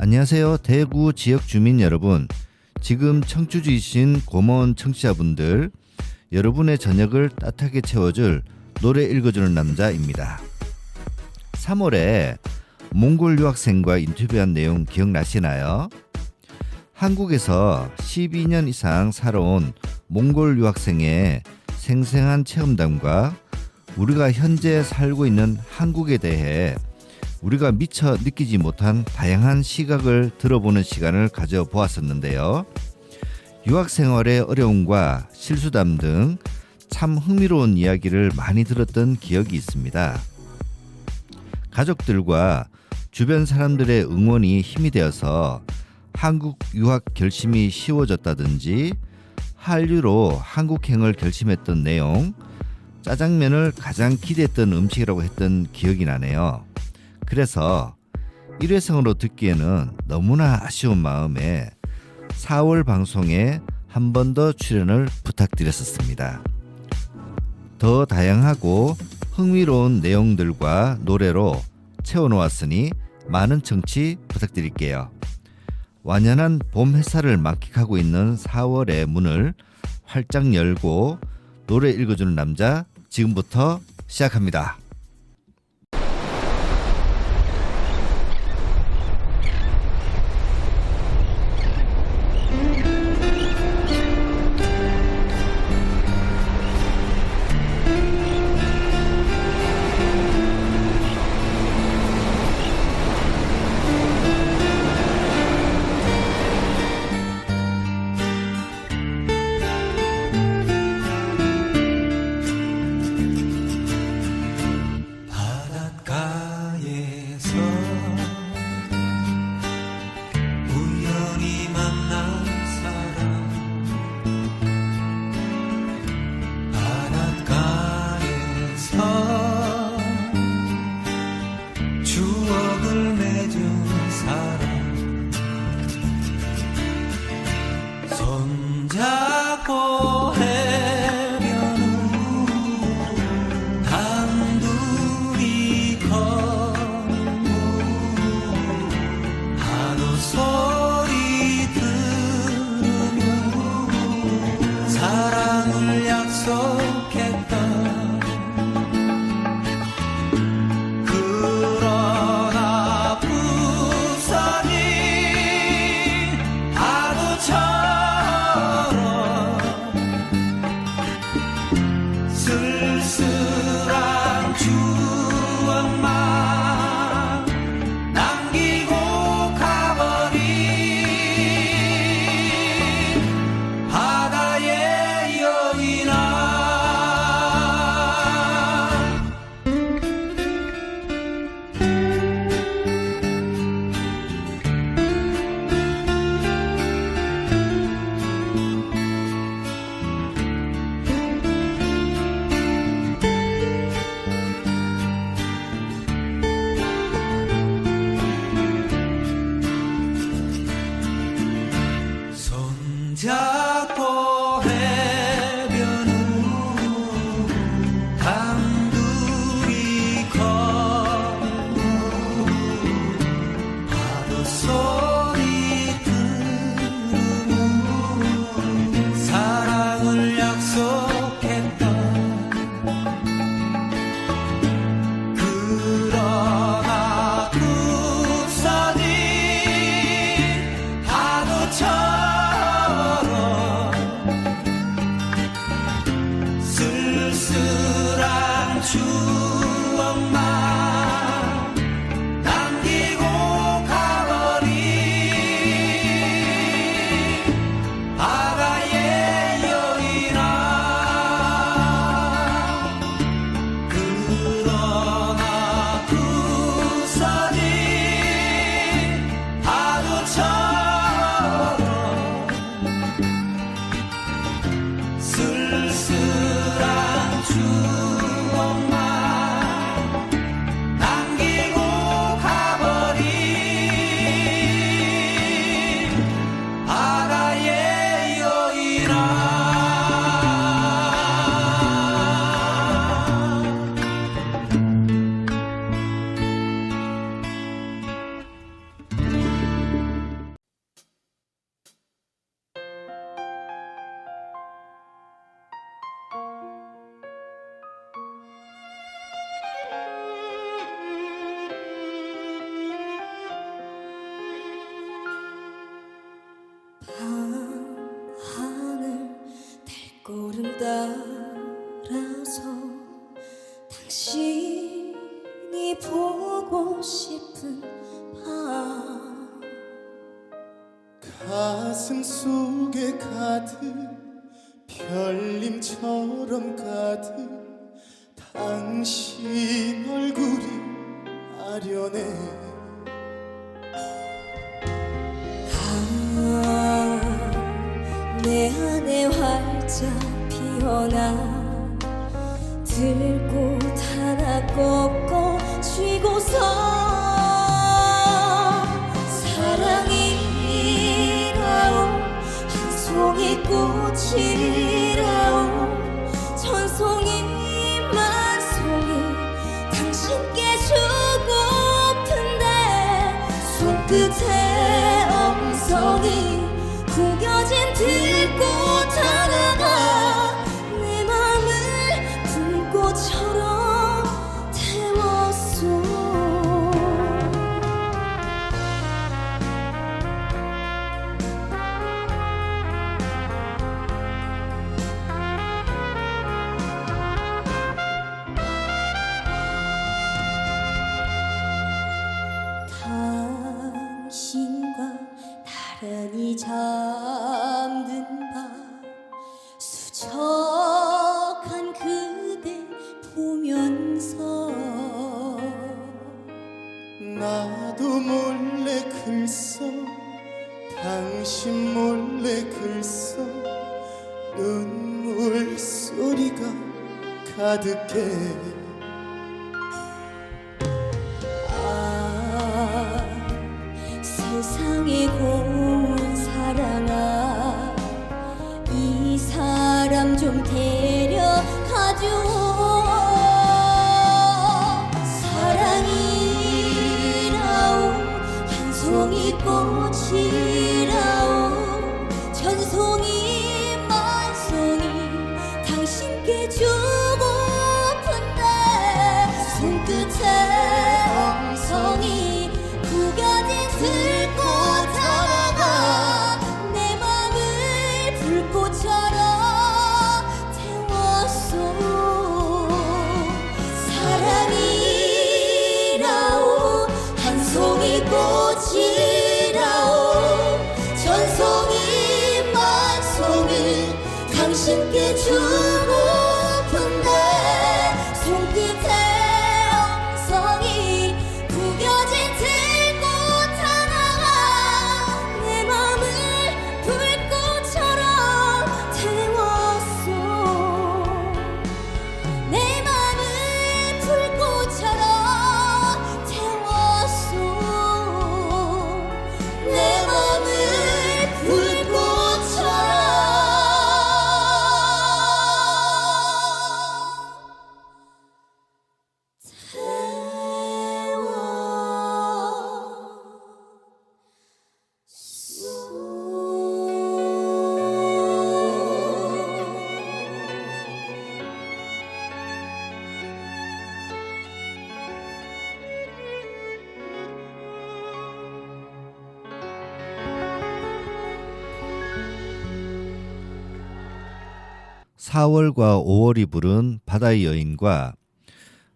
안녕하세요. 대구 지역 주민 여러분. 지금 청취 주신 고마운 청취자분들, 여러분의 저녁을 따뜻하게 채워줄 노래 읽어주는 남자입니다. 3월에 몽골 유학생과 인터뷰한 내용 기억나시나요? 한국에서 12년 이상 살아온 몽골 유학생의 생생한 체험담과 우리가 현재 살고 있는 한국에 대해 우리가 미처 느끼지 못한 다양한 시각을 들어보는 시간을 가져보았었는데요. 유학 생활의 어려움과 실수담 등 참 흥미로운 이야기를 많이 들었던 기억이 있습니다. 가족들과 주변 사람들의 응원이 힘이 되어서 한국 유학 결심이 쉬워졌다든지 한류로 한국행을 결심했던 내용, 짜장면을 가장 기대했던 음식이라고 했던 기억이 나네요. 그래서 일회성으로 듣기에는 너무나 아쉬운 마음에 4월 방송에 한 번 더 출연을 부탁드렸었습니다. 더 다양하고 흥미로운 내용들과 노래로 채워놓았으니 많은 청취 부탁드릴게요. 완연한 봄 햇살을 만끽하고 있는 4월의 문을 활짝 열고 노래 읽어주는 남자 지금부터 시작합니다. 쓸쓸한 추억만 당신이 보고 싶은 밤 가슴 속에 가득 별님처럼 가득 당신 얼굴이 아련해 내 안에 활짝 피어나 들꽃 하나 꺾어 쥐고서 사랑이라오 한 송이 꽃이라오 천송이 만송이 당신께 주고픈데 손끝에 엉성이 구겨진 들꽃 하나가 내 맘을 불꽃처럼 태웠소 당신과 나란히 잠든 밤 수척한 그대 보면서 나도 몰래 글써 당신 몰래 글써 눈물 소리가 가득해 세상에 고운 사랑아 이 사람 좀 데려가줘 사랑이라오 한 송이 꽃이라오 천송이 만송이 당신께 주고픈데 손끝에 엉성이 구겨진 들꽃 하나가 내 맘을 불꽃처럼 태웠소 사랑이라오 한 송이 꽃이라오 천송이 만송이 당신께 주고픈데 손끝에 엉성이 구겨진 들꽃 하나가 내 맘을 불꽃처럼 태웠소 내 맘을 불꽃처럼 태웠소 내 맘을 (4월과 5월이) 부른 바다의 여인과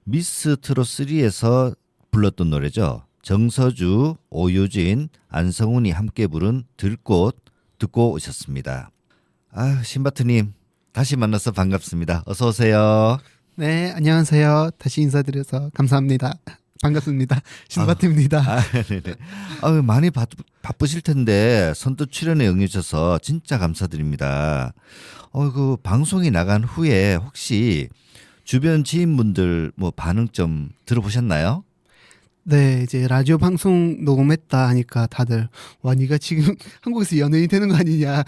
미스 트롯 3에서 불렀던 노래죠. 정서주, 오유진, 안성훈이 함께 부른 들꽃 듣고 오셨습니다. 신바트님 다시 만나서 반갑습니다. 어서 오세요. 네, 안녕하세요. 다시 인사드려서 감사합니다. 반갑습니다. 신바트입니다. 네네. 많이 바쁘실 텐데 선뜻 출연에 응해주셔서 진짜 감사드립니다. 그 방송이 나간 후에 혹시 주변 지인분들 뭐 반응 좀 들어보셨나요? 네, 이제 라디오 방송 녹음했다 하니까 다들 와, 네가 지금 한국에서 연예인 되는 거 아니냐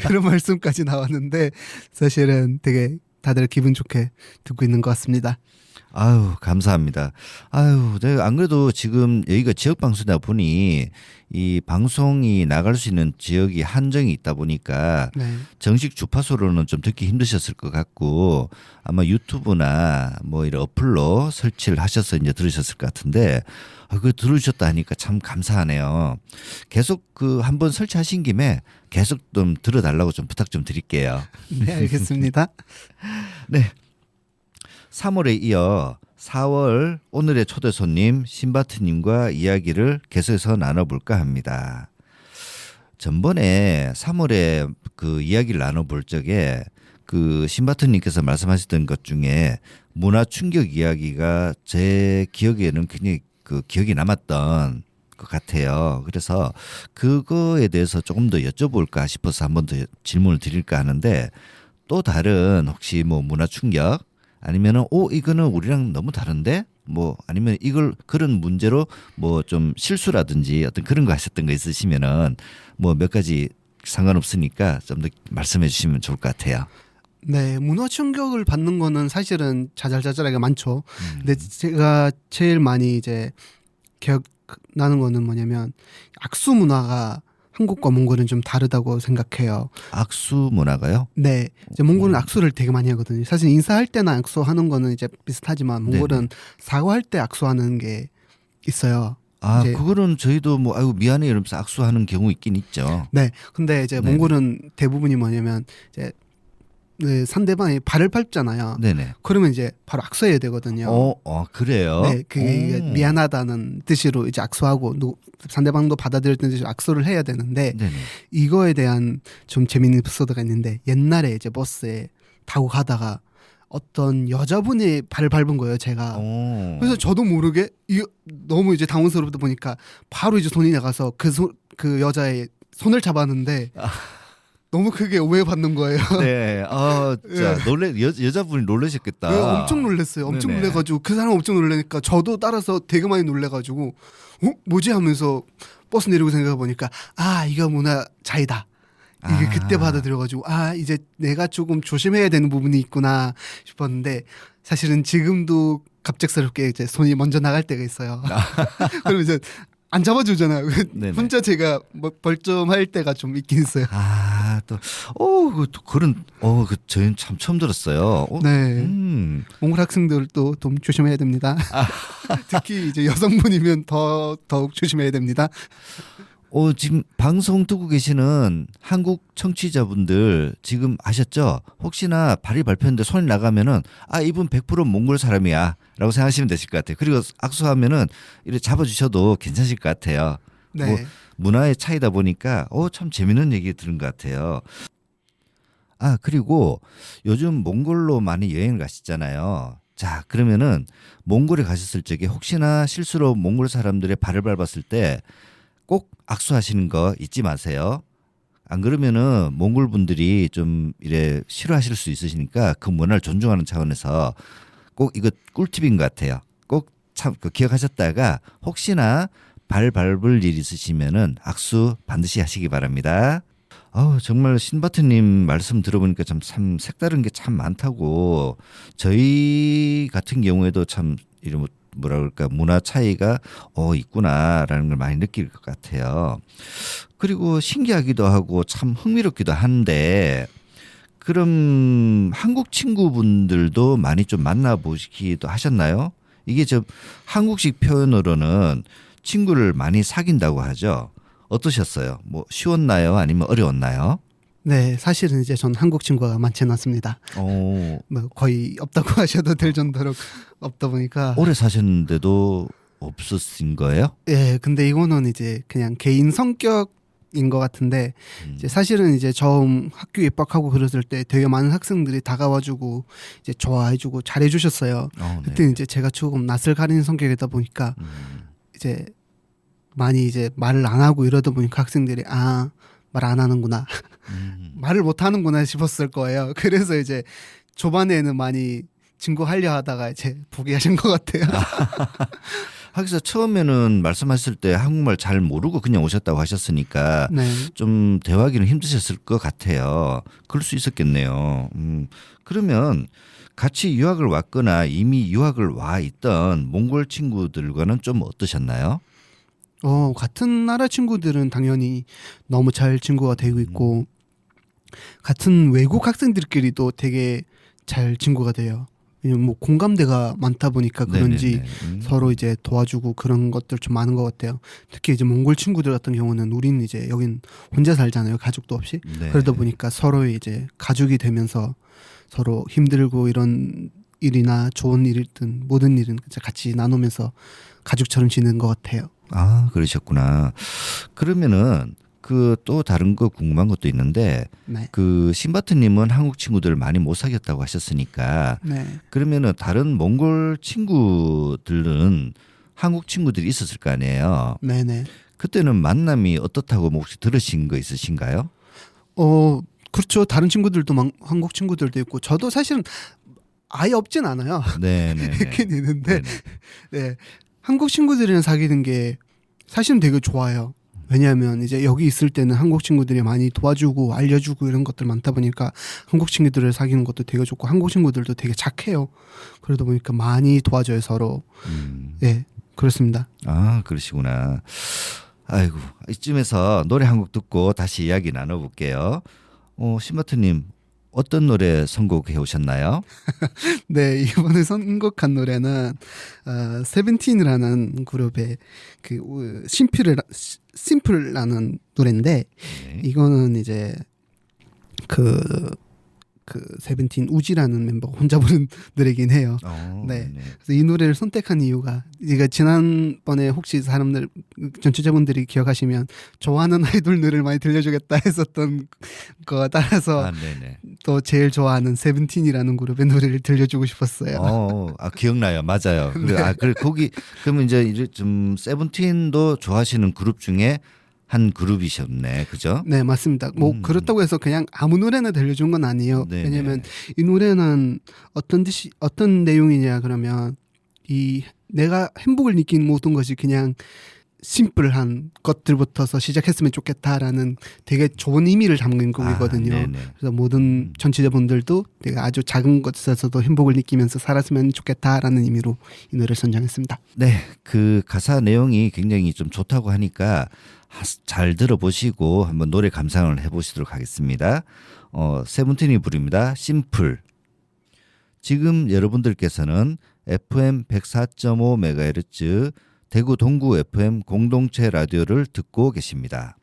그런 말씀까지 나왔는데 사실은 되게 다들 기분 좋게 듣고 있는 것 같습니다. 감사합니다. 내가 안 그래도 지금 여기가 지역 방송이다 보니 이 방송이 나갈 수 있는 지역이 한정이 있다 보니까 네. 정식 주파수로는 좀 듣기 힘드셨을 것 같고 아마 유튜브나 뭐 이런 어플로 설치를 하셔서 이제 들으셨을 것 같은데 그거 들으셨다 하니까 참 감사하네요. 계속 한번 설치하신 김에 계속 좀 들어달라고 좀 부탁 좀 드릴게요. 네, 알겠습니다. 네. 3월에 이어 4월 오늘의 초대 손님 신바트님과 이야기를 계속해서 나눠볼까 합니다. 전번에 3월에 그 이야기를 나눠볼 적에 그 신바트님께서 말씀하셨던 것 중에 문화 충격 이야기가 제 기억에는 굉장히 그 기억이 남았던 것 같아요. 그래서 그거에 대해서 조금 더 여쭤볼까 싶어서 한 번 더 질문을 드릴까 하는데 또 다른 혹시 뭐 문화 충격 아니면은 이거는 우리랑 너무 다른데 뭐 아니면 이걸 그런 문제로 뭐 좀 실수라든지 어떤 그런 거 하셨던 거 있으시면은 뭐 몇 가지 상관없으니까 좀 더 말씀해 주시면 좋을 것 같아요. 네, 문화 충격을 받는 거는 사실은 자잘자잘하게 많죠. 근데 제가 제일 많이 이제 기억나는 거는 뭐냐면 악수 문화가 한국과 몽골은 좀 다르다고 생각해요. 악수 문화가요? 네, 이제 몽골은 악수를 되게 많이 하거든요. 사실 인사할 때나 악수하는 거는 이제 비슷하지만 몽골은 사과할 때 악수하는 게 있어요. 아, 이제- 그거는 저희도 뭐 아이고 미안해 이러면서 악수하는 경우 있긴 있죠. 네, 근데 이제 네네. 몽골은 대부분이 뭐냐면 이제 네, 상대방이 발을 밟잖아요. 네네. 그러면 이제 바로 악수해야 되거든요. 그래요? 네, 그게 오. 미안하다는 뜻으로 이제 악수하고 상대방도 받아들였던 뜻으로 악수를 해야 되는데 네네. 이거에 대한 좀 재밌는 에피소드가 있는데 옛날에 이제 버스에 타고 가다가 어떤 여자분이 발을 밟은 거예요, 제가. 오. 그래서 저도 모르게 너무 이제 당황스럽다 보니까 바로 이제 손이 나가서 그 여자의 손을 잡았는데 너무 크게 오해받는 거예요. 네. 진짜 여자분이 놀라셨겠다. 네, 엄청 놀랐어요. 엄청 네네. 놀래가지고 그 사람 엄청 놀라니까 저도 따라서 되게 많이 놀래가지고 뭐지 하면서 버스 내리고 생각해 보니까 이거 문화 차이다. 이게 그때 받아들여가지고 이제 내가 조금 조심해야 되는 부분이 있구나 싶었는데 사실은 지금도 갑작스럽게 이제 손이 먼저 나갈 때가 있어요. 그러면 이제 안 잡아주잖아요. 네네. 혼자 제가 뭐 벌점할 때가 좀 있긴 있어요. 저희는 참 처음 들었어요. 네. 몽골 아. 학생들도 좀 조심해야 됩니다. 특히 이제 여성분이면 더욱 조심해야 됩니다. 지금 방송 듣고 계시는 한국 청취자분들 지금 아셨죠? 혹시나 발이 밟혔는데 손이 나가면은 이분 100% 몽골 사람이야 라고 생각하시면 되실 것 같아요. 그리고 악수하면은 이렇게 잡아주셔도 괜찮으실 것 같아요. 네. 뭐 문화의 차이다 보니까 참 재밌는 얘기 들은 것 같아요. 그리고 요즘 몽골로 많이 여행을 가시잖아요. 자, 그러면은 몽골에 가셨을 적에 혹시나 실수로 몽골 사람들의 발을 밟았을 때 꼭 악수하시는 거 잊지 마세요. 안 그러면은 몽골 분들이 좀 이래 싫어하실 수 있으시니까 그 문화를 존중하는 차원에서 꼭 이거 꿀팁인 것 같아요. 꼭 참 기억하셨다가 혹시나 발 밟을 일 있으시면은 악수 반드시 하시기 바랍니다. 정말 신바트님 말씀 들어보니까 참 색다른 게 참 많다고. 저희 같은 경우에도 참 이런 뭐라 그럴까 문화 차이가 있구나라는 걸 많이 느낄 것 같아요. 그리고 신기하기도 하고 참 흥미롭기도 한데 그럼 한국 친구분들도 많이 좀 만나보시기도 하셨나요? 이게 좀 한국식 표현으로는 친구를 많이 사귄다고 하죠. 어떠셨어요? 뭐 쉬웠나요? 아니면 어려웠나요? 네, 사실은 이제 전 한국 친구가 많지는 않습니다. 뭐 거의 없다고 하셔도 될 정도로 없다 보니까. 오래 사셨는데도 없으신 거예요? 예, 근데 이거는 이제 그냥 개인 성격인 것 같은데 이제 사실은 이제 처음 학교 입학하고 그랬을 때 되게 많은 학생들이 다가와주고 이제 좋아해주고 잘해주셨어요. 그때 이제 제가 조금 낯을 가리는 성격이다 보니까 이제 많이 이제 말을 안 하고 이러다 보니까 학생들이 말 안 하는구나. 말을 못 하는구나 싶었을 거예요. 그래서 이제 초반에는 많이 친구 하려 하다가 이제 포기하신 것 같아요. 그래서 처음에는 말씀하실 때 한국말 잘 모르고 그냥 오셨다고 하셨으니까 네. 좀 대화하기는 힘드셨을 것 같아요. 그럴 수 있었겠네요. 그러면 같이 유학을 왔거나 이미 유학을 와 있던 몽골 친구들과는 좀 어떠셨나요? 같은 나라 친구들은 당연히 너무 잘 친구가 되고 있고 같은 외국 학생들끼리도 되게 잘 친구가 돼요. 왜냐면 뭐 공감대가 많다 보니까 그런지 서로 이제 도와주고 그런 것들 좀 많은 것 같아요. 특히 이제 몽골 친구들 같은 경우는 우리는 이제 여긴 혼자 살잖아요. 가족도 없이. 네. 그러다 보니까 서로 이제 가족이 되면서 서로 힘들고 이런 일이나 좋은 일이든 모든 일은 진짜 같이 나누면서 가족처럼 지내는 것 같아요. 아, 그러셨구나. 그러면은 그 또 다른 거 궁금한 것도 있는데 네. 그 신바트님은 한국 친구들을 많이 못 사귀었다고 하셨으니까 네. 그러면은 다른 몽골 친구들은 한국 친구들이 있었을 거 아니에요. 네네. 그때는 만남이 어떻다고 뭐 혹시 들으신 거 있으신가요? 그렇죠. 다른 친구들도 한국 친구들도 있고 저도 사실은 아예 없진 않아요. 네네. 있긴 있는데 네. 한국 친구들이랑 사귀는 게 사실은 되게 좋아요. 왜냐하면 이제 여기 있을 때는 한국 친구들이 많이 도와주고 알려주고 이런 것들 많다 보니까 한국 친구들을 사귀는 것도 되게 좋고 한국 친구들도 되게 착해요. 그러다 보니까 많이 도와줘요 서로. 네, 그렇습니다. 아, 그러시구나. 아이고, 이쯤에서 노래 한 곡 듣고 다시 이야기 나눠볼게요. 신바트님 어떤 노래 선곡해 오셨나요? 네, 이번에 선곡한 노래는 세븐틴이라는 그룹의 그 심플라는 노래인데 네. 이거는 이제 그 세븐틴 우지라는 멤버가 혼자 부른 노래긴 해요. 네. 네. 그래서 이 노래를 선택한 이유가 제가 지난번에 혹시 사람들 전체자분들이 기억하시면 좋아하는 아이돌 노래를 많이 들려주겠다 했었던 거 따라서 아, 네네. 또 제일 좋아하는 세븐틴이라는 그룹의 노래를 들려주고 싶었어요. 기억나요. 맞아요. 거기 그러면 이제 좀 세븐틴도 좋아하시는 그룹 중에 한 그룹이셨네, 그죠? 네, 맞습니다. 뭐 그렇다고 해서 그냥 아무 노래나 들려준 건 아니에요. 네네. 왜냐면 이 노래는 어떤 내용이냐 그러면 이 내가 행복을 느끼는 모든 것이 그냥 심플한 것들부터서 시작했으면 좋겠다라는 되게 좋은 의미를 담긴 곡이거든요. 네네. 그래서 모든 전체자분들도 되게 아주 작은 것에서도 행복을 느끼면서 살았으면 좋겠다라는 의미로 이 노래를 선정했습니다. 네, 그 가사 내용이 굉장히 좀 좋다고 하니까 잘 들어보시고 한번 노래 감상을 해보시도록 하겠습니다. 세븐틴이 부릅니다. 심플. 지금 여러분들께서는 FM 104.5MHz 대구 동구 FM 공동체 라디오를 듣고 계십니다.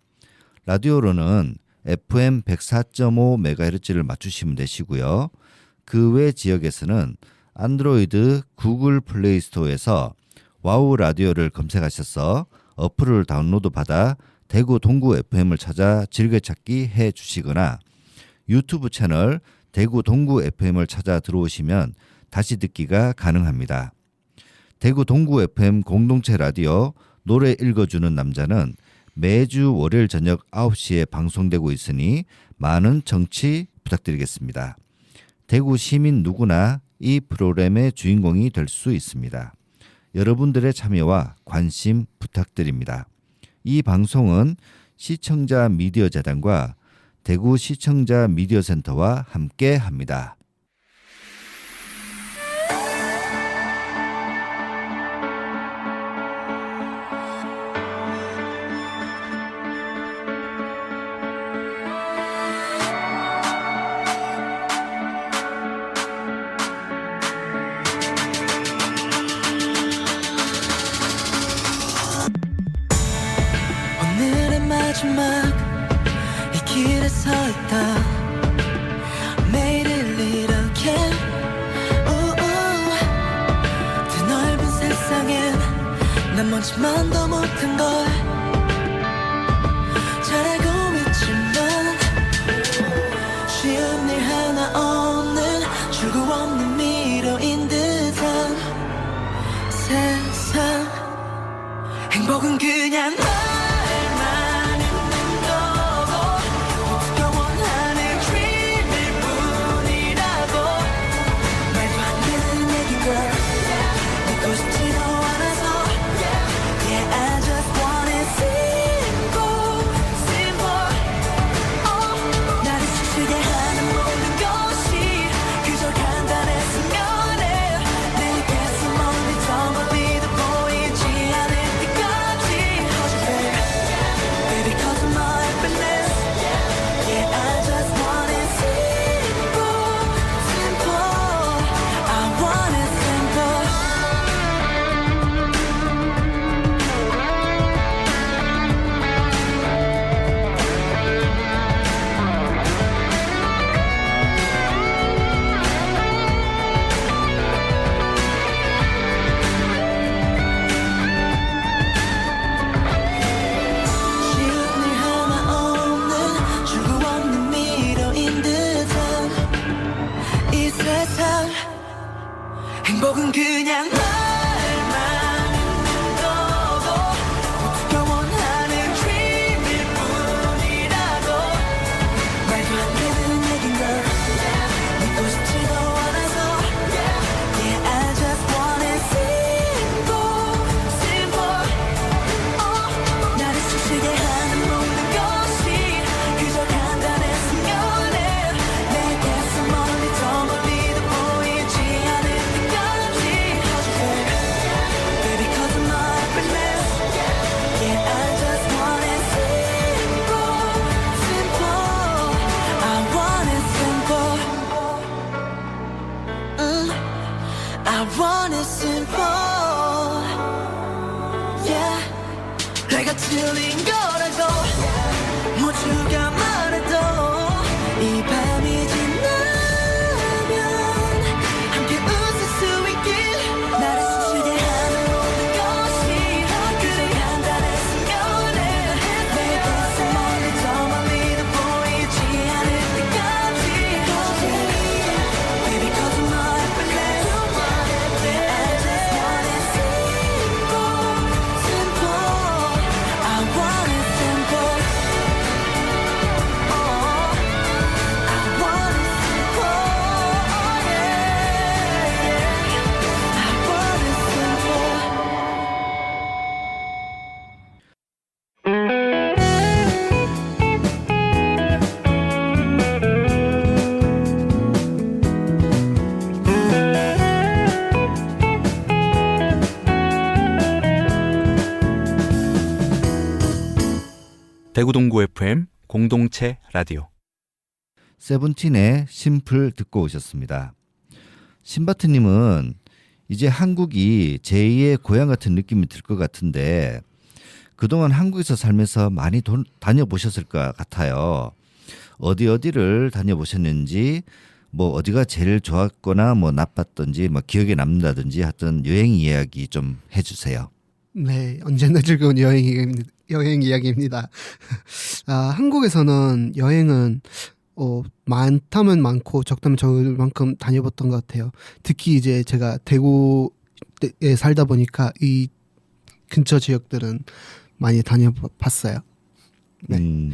라디오로는 FM 104.5MHz를 맞추시면 되시고요. 그 외 지역에서는 안드로이드 구글 플레이 스토어에서 와우 라디오를 검색하셔서 어플을 다운로드 받아 대구 동구 FM을 찾아 즐겨찾기 해 주시거나 유튜브 채널 대구 동구 FM을 찾아 들어오시면 다시 듣기가 가능합니다. 대구 동구 FM 공동체 라디오 노래 읽어주는 남자는 매주 월요일 저녁 9시에 방송되고 있으니 많은 청취 부탁드리겠습니다. 대구 시민 누구나 이 프로그램의 주인공이 될 수 있습니다. 여러분들의 참여와 관심 부탁드립니다. 이 방송은 시청자 미디어 재단과 대구 시청자 미디어 센터와 함께 합니다. 오늘의 마지막 이 길에 서 있다 매일을 이렇게 드넓은 세상엔 난 먼지만도 못한 걸 잘 알고 있지만 쉬운 일 하나 없는 출구 없는 미로인 듯한 세상 행복은 그냥 말만 있는 거고 우리가 원하는 dream일 뿐이라고 말도 안 되는 얘기가 듣고 싶지도 않아서 Yeah, I just want it simple, simple 나를 스치게 하는 모든 것이 그저 간단했으면 해 내 가슴 어디 저 보이지 않을 때까지 Baby, cause of my happiness Yeah, I just want it simple, simple I want it simple want it simple. Yeah, 내가 틀린 거라고 모두가 말해도 이 밤이 지나면 함께 웃을 수 있길 나를 숨쉬게 하는 모든 것이 그래 한다했으면 해 내 가슴 멀리 더 멀리도 보이지 않을 때까지 Baby 거짓말 할래 I just want it simple simple I want it simple oh I want it simple oh yeah I want it simple 대구 동구 FM 공동체 라디오. 세븐틴의 심플 듣고 오셨습니다. 신바트님은 이제 한국이 제2의 고향 같은 느낌이 들 것 같은데 그동안 한국에서 살면서 많이 다녀보셨을 것 같아요. 어디를 다녀보셨는지 뭐 어디가 제일 좋았거나 뭐 나빴던지 뭐 기억에 남는다든지 하여튼 여행 이야기 좀 해주세요. 네, 언제나 즐거운 여행 이야기입니다. 아, 한국에서는 여행은 많다면 많고 적다면 적을 만큼 다녀봤던 것 같아요. 특히 이제 제가 대구에 살다 보니까 이 근처 지역들은 많이 다녀봤어요. 네.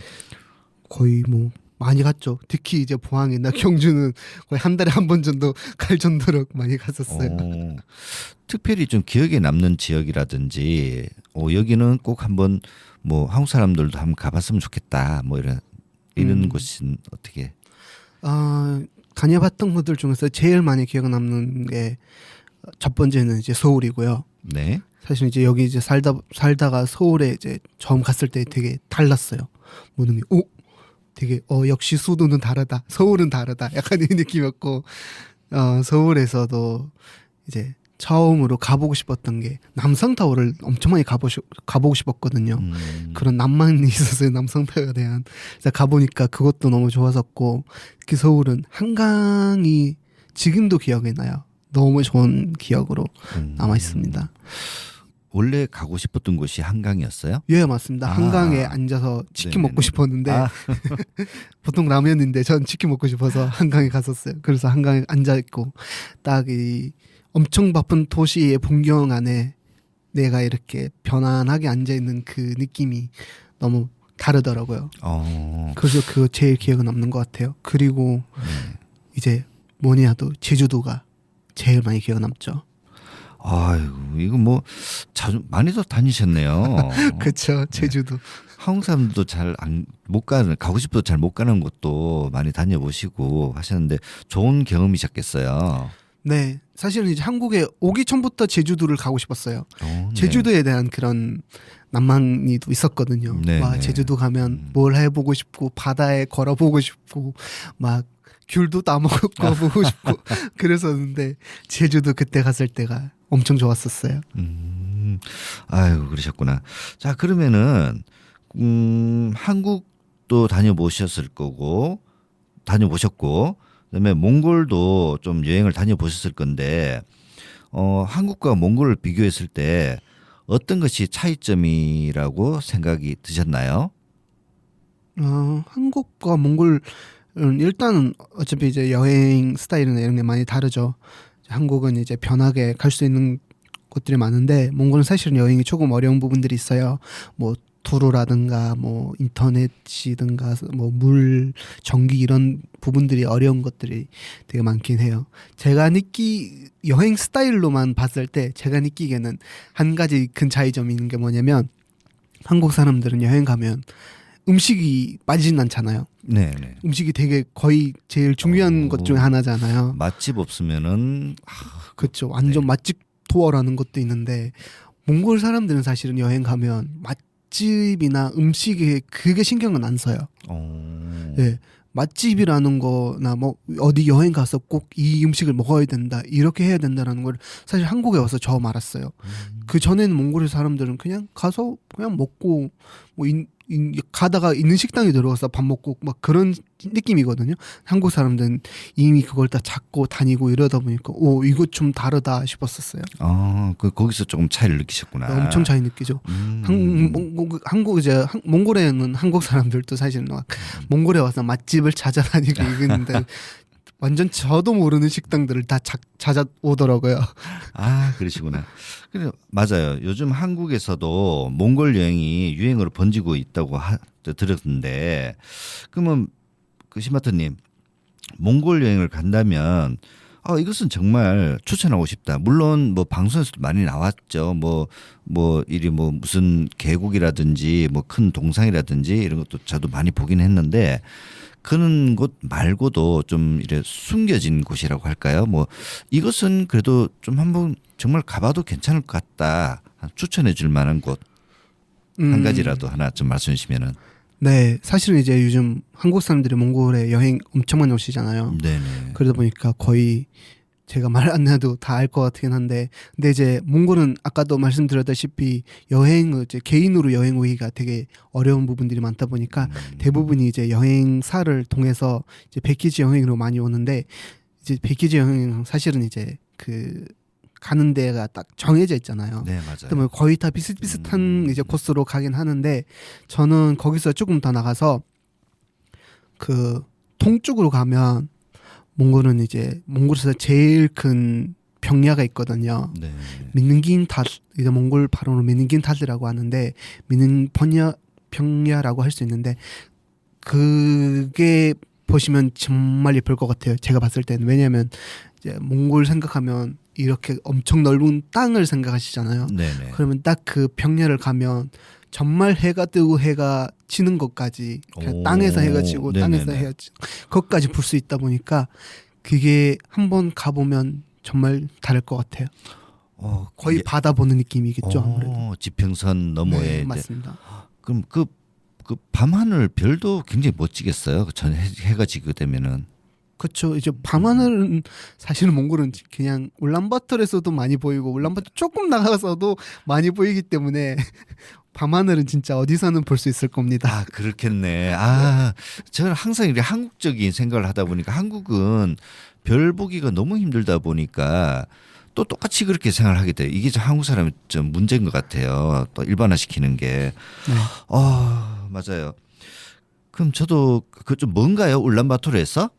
거의 뭐 많이 갔죠. 특히 이제 포항이나 경주는 거의 한 달에 한 번 정도 갈 정도로 많이 갔었어요. 특별히 좀 기억에 남는 지역이라든지 여기는 꼭 한번 뭐 한국 사람들도 한번 가봤으면 좋겠다 뭐 이런 곳은 어떻게? 다녀봤던 곳들 중에서 제일 많이 기억 남는 게 첫 번째는 이제 서울이고요. 네. 사실 이제 여기 이제 살다가 서울에 이제 처음 갔을 때 되게 달랐어요. 모든 게 되게 역시 수도는 다르다. 서울은 다르다. 약간 이 느낌이었고 서울에서도 이제 처음으로 가보고 싶었던 게 남산타워를 엄청 많이 가보고 싶었거든요. 그런 낭만이 있었어요. 남산타워에 대한. 그래서 가보니까 그것도 너무 좋았었고 특히 서울은 한강이 지금도 기억이 나요. 너무 좋은 기억으로 남아 있습니다. 원래 가고 싶었던 곳이 한강이었어요? 예, 맞습니다. 한강에 앉아서 치킨 먹고 싶었는데 보통 라면인데 전 치킨 먹고 싶어서 한강에 갔었어요. 그래서 한강에 앉아 있고 딱 이 엄청 바쁜 도시의 풍경 안에 내가 이렇게 편안하게 앉아 있는 그 느낌이 너무 다르더라고요. 그래서 그거 제일 기억에 남는 것 같아요. 그리고 이제 뭐니 해도 제주도가 제일 많이 기억에 남죠. 아이고 이거 뭐 자주 많이도 다니셨네요. 그렇죠. 제주도. 한국 사람들도 잘 못 가는 가고 싶어도 잘 못 가는 곳도 많이 다녀보시고 하셨는데 좋은 경험이셨겠어요. 네, 사실은 이제 한국에 오기 전부터 제주도를 가고 싶었어요. 네. 제주도에 대한 그런 낭만이 또 있었거든요. 네, 와, 네. 제주도 가면 뭘 해보고 싶고 바다에 걸어보고 싶고 막 귤도 따먹고 보고 싶고 그랬었는데 제주도 그때 갔을 때가 엄청 좋았었어요. 아유 그러셨구나. 자 그러면은 한국도 다녀보셨을 거고 다녀보셨고 그다음에 몽골도 좀 여행을 다녀보셨을 건데 한국과 몽골을 비교했을 때 어떤 것이 차이점이라고 생각이 드셨나요? 한국과 몽골은 일단은 어차피 이제 여행 스타일이나 이런 게 많이 다르죠. 한국은 이제 편하게 갈 수 있는 곳들이 많은데 몽골은 사실은 여행이 조금 어려운 부분들이 있어요. 뭐 도로라든가 뭐 인터넷이든가 뭐 물, 전기 이런 부분들이 어려운 것들이 되게 많긴 해요. 제가 여행 스타일로만 봤을 때 제가 느끼기에는 한 가지 큰 차이점이 있는 게 뭐냐면 한국 사람들은 여행 가면 음식이 빠지진 않잖아요. 네. 음식이 되게 거의 제일 중요한 것 중에 하나잖아요. 맛집 없으면은 그렇죠. 완전 맛집 투어라는 것도 있는데 몽골 사람들은 사실은 여행 가면 맛집이나 음식에 그게 신경은 안 써요. 네. 맛집이라는 거나 뭐 어디 여행 가서 꼭 이 음식을 먹어야 된다 이렇게 해야 된다라는 걸 사실 한국에 와서 처음 알았어요. 그 전에는 몽골의 사람들은 그냥 가서 그냥 먹고 뭐 가다가 있는 식당에 들어가서 밥 먹고 막 그런 느낌이거든요. 한국 사람들은 이미 그걸 다 찾고 다니고 이러다 보니까 오 이거 좀 다르다 싶었었어요. 거기서 조금 차이를 느끼셨구나. 엄청 차이 느끼죠. 한국 이제 몽골에는 한국 사람들도 사실 막 몽골에 와서 맛집을 찾아다니고 이러는데 완전 저도 모르는 식당들을 다 찾아오더라고요. 그러시구나. 그래 맞아요. 요즘 한국에서도 몽골 여행이 유행으로 번지고 있다고 들었는데 그러면 그 시마터님 몽골 여행을 간다면 이것은 정말 추천하고 싶다. 물론 뭐 방송에서도 많이 나왔죠. 뭐 이리 뭐 무슨 계곡이라든지 뭐 큰 동상이라든지 이런 것도 저도 많이 보긴 했는데 그런 곳 말고도 좀 이래 숨겨진 곳이라고 할까요? 뭐 이것은 그래도 좀 한번 정말 가봐도 괜찮을 것 같다. 추천해 줄 만한 곳 한 가지라도 하나 좀 말씀해 주시면은. 네, 사실은 이제 요즘 한국 사람들이 몽골에 여행 엄청 많이 오시잖아요. 네네. 그러다 보니까 거의 제가 말 안 해도 다 알 것 같긴 한데, 근데 이제 몽골은 아까도 말씀드렸다시피 여행을 이제 개인으로 여행 오기가 되게 어려운 부분들이 많다 보니까 대부분이 이제 여행사를 통해서 이제 패키지 여행으로 많이 오는데, 이제 패키지 여행 사실은 이제 그 가는 데가 딱 정해져 있잖아요. 네 맞아요. 그러면 거의 다 비슷비슷한 이제 코스로 가긴 하는데, 저는 거기서 조금 더 나가서 그 동쪽으로 가면 몽골은 이제 몽골에서 제일 큰 평야가 있거든요. 네. 미는긴 탓, 이제 몽골 발음으로 미는긴 탓이라고 하는데 미는 평야라고 할 수 있는데, 그게 보시면 정말 예쁠 것 같아요. 제가 봤을 때는. 왜냐하면 이제 몽골 생각하면 이렇게 엄청 넓은 땅을 생각하시잖아요. 네네. 그러면 딱 그 평야를 가면 정말 해가 뜨고 해가 지는 것까지 그냥 오. 땅에서 해가 지고 땅에서 네네네. 해가 지고 그것까지 볼 수 있다 보니까 그게 한번 가보면 정말 다를 것 같아요. 거의 이게- 바다 보는 느낌이겠죠. 아무래도. 지평선 너머에 네, 이제 맞습니다. 그럼 그 밤하늘 별도 굉장히 멋지겠어요. 전 해가 지게 되면은. 그렇죠. 이제 밤하늘은 사실은 몽골은 그냥 울란바토르에서도 많이 보이고 울란바토르 조금 나가서도 많이 보이기 때문에 밤하늘은 진짜 어디서는 볼 수 있을 겁니다. 그렇겠네. 저는 항상 이렇게 한국적인 생각을 하다 보니까 한국은 별 보기가 너무 힘들다 보니까 또 똑같이 그렇게 생각을 하게 돼요. 이게 좀 한국 사람의 좀 문제인 것 같아요. 또 일반화시키는 게. 네. 맞아요. 그럼 저도 그 좀 뭔가요? 울란바토르에서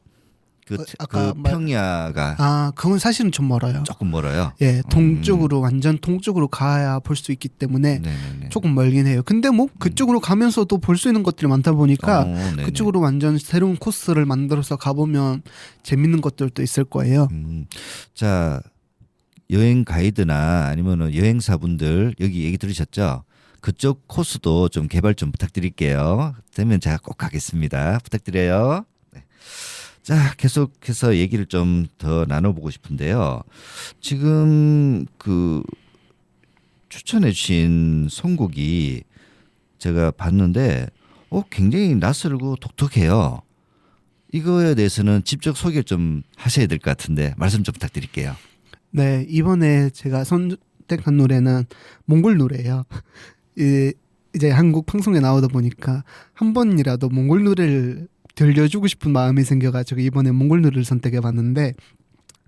아까 그 평야가 그건 사실은 좀 멀어요. 조금 멀어요. 예, 동쪽으로 완전 동쪽으로 가야 볼 수 있기 때문에 네네네. 조금 멀긴 해요. 근데 뭐 그쪽으로 가면서도 볼 수 있는 것들이 많다 보니까 네네. 그쪽으로 완전 새로운 코스를 만들어서 가보면 재밌는 것들도 있을 거예요. 자, 여행 가이드나 아니면 여행사분들 여기 얘기 들으셨죠? 그쪽 코스도 좀 개발 좀 부탁드릴게요. 되면 제가 꼭 가겠습니다. 부탁드려요. 네. 자, 계속해서 얘기를 좀 더 나눠보고 싶은데요. 지금 그 추천해 주신 선곡이 제가 봤는데 굉장히 낯설고 독특해요. 이거에 대해서는 직접 소개를 좀 하셔야 될 것 같은데 말씀 좀 부탁드릴게요. 네, 이번에 제가 선택한 노래는 몽골 노래예요. 이제 한국 방송에 나오다 보니까 한 번이라도 몽골 노래를 들려주고 싶은 마음이 생겨가지고 이번에 몽골 노래를 선택해봤는데,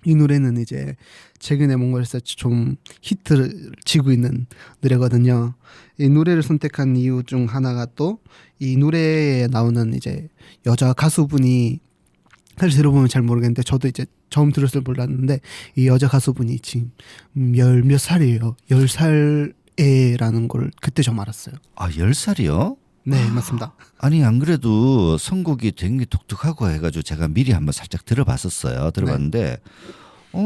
이 노래는 이제 최근에 몽골에서 좀 히트를 치고 있는 노래거든요. 이 노래를 선택한 이유 중 하나가 또 이 노래에 나오는 이제 여자 가수분이, 사실 들어보면 잘 모르겠는데 저도 이제 처음 들었을 때 몰랐는데 이 여자 가수분이 지금 열 몇 살이에요. 10살애라는 걸 그때 좀 알았어요. 10살이요? 네, 맞습니다. 아니 안 그래도 선곡이 되게 독특하고 해가지고 제가 미리 한번 살짝 들어봤었어요. 들어봤는데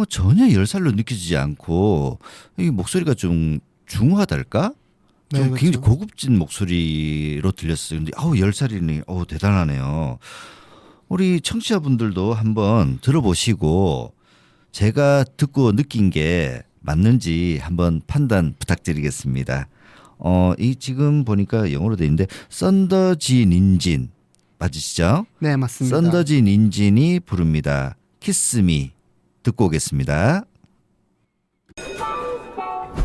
전혀 10살로 느껴지지 않고 이 목소리가 좀 중후하달까? 좀 네, 굉장히 그렇죠. 고급진 목소리로 들렸어요. 근데 10살이니 대단하네요. 우리 청취자분들도 한번 들어보시고 제가 듣고 느낀 게 맞는지 한번 판단 부탁드리겠습니다. 이 지금 보니까 영어로 돼 있는데 썬더지 닌진 맞으시죠? 네, 맞습니다. 썬더지 닌진이 부릅니다. 키스미 듣고 오겠습니다.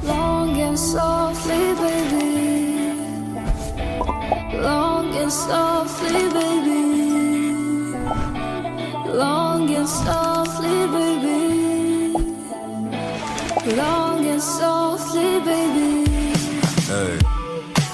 Long and softly, baby. Long and softly, baby. Long and softly, baby. Long and softly, baby.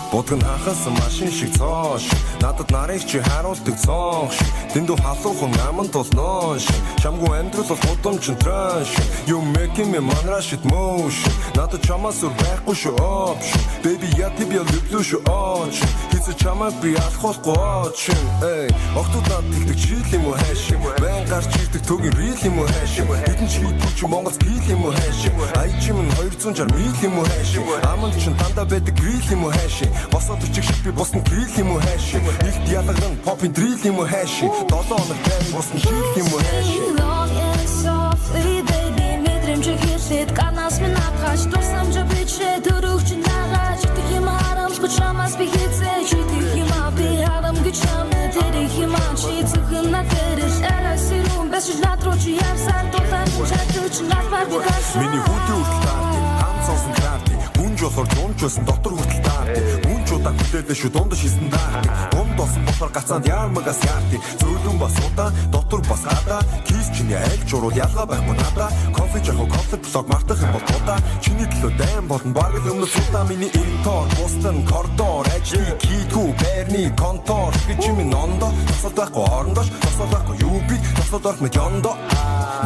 Бодгон хахасан машин шиг цоош надад нарыг чи харуулдаг цонх шиг дэндүү халуухан аман толноо шиг чамгүй амьдрал бол гудамжин транш you making me manrush it motion надад чамаас өөр байхгүй шүү option baby я тебя люблю шүү option хэзээ чамайг би алахгүй option эй огтуд над тэгдэг чийл юм уу хайш байн гарч ирдэг төгийн real юм уу хайш хэдэн ч хийдгүй чи Монгол skill юм уу хайш ай чим нь 260 мил юм уу хайш аман чин дандаа байдаг grill юм уу хайш босоод үчиг шиг би босны grill юм уу хайш илт ялагдан popin drill юм уу хайш 7 хоног байн босны шил юм уу хайш Long and softly, baby. Мэдрэмж хэлээд ганаас минь хагаш дурсамж бичээ дөрөвч нагаж идэх юм харамсгүй чамаас би хэзээ идэх юм би харамгүй чамд тэрэх юм чи зөвхөн надад арай сэрүүн бэшж надрууч явсан дулаан чачууч надад би гасан миний хүдэн хүртэл таардаг хам сонсон таардаг гүнж болохоор жуунчсан дотор хүртэл таардаг гүнж удаа хөтөлөө шүү дунд шисэн даардаг гомд болсон болохоор гацаанд яармагас яардаг зөөлөн бас удаа дотор бас гадаа кис чиний аль журуу ялгаа байхгүй надаа кофе жахуу кофе блог мартах юм бол удаа чиний төлөө дайм болон баг л өмнө судаа миний интор бостон коридор ажлын кийдгүү байрны контор гэж минь нондо тосол байхгүй орондош тосол байхгүй юу би тосол орох мэд ёндо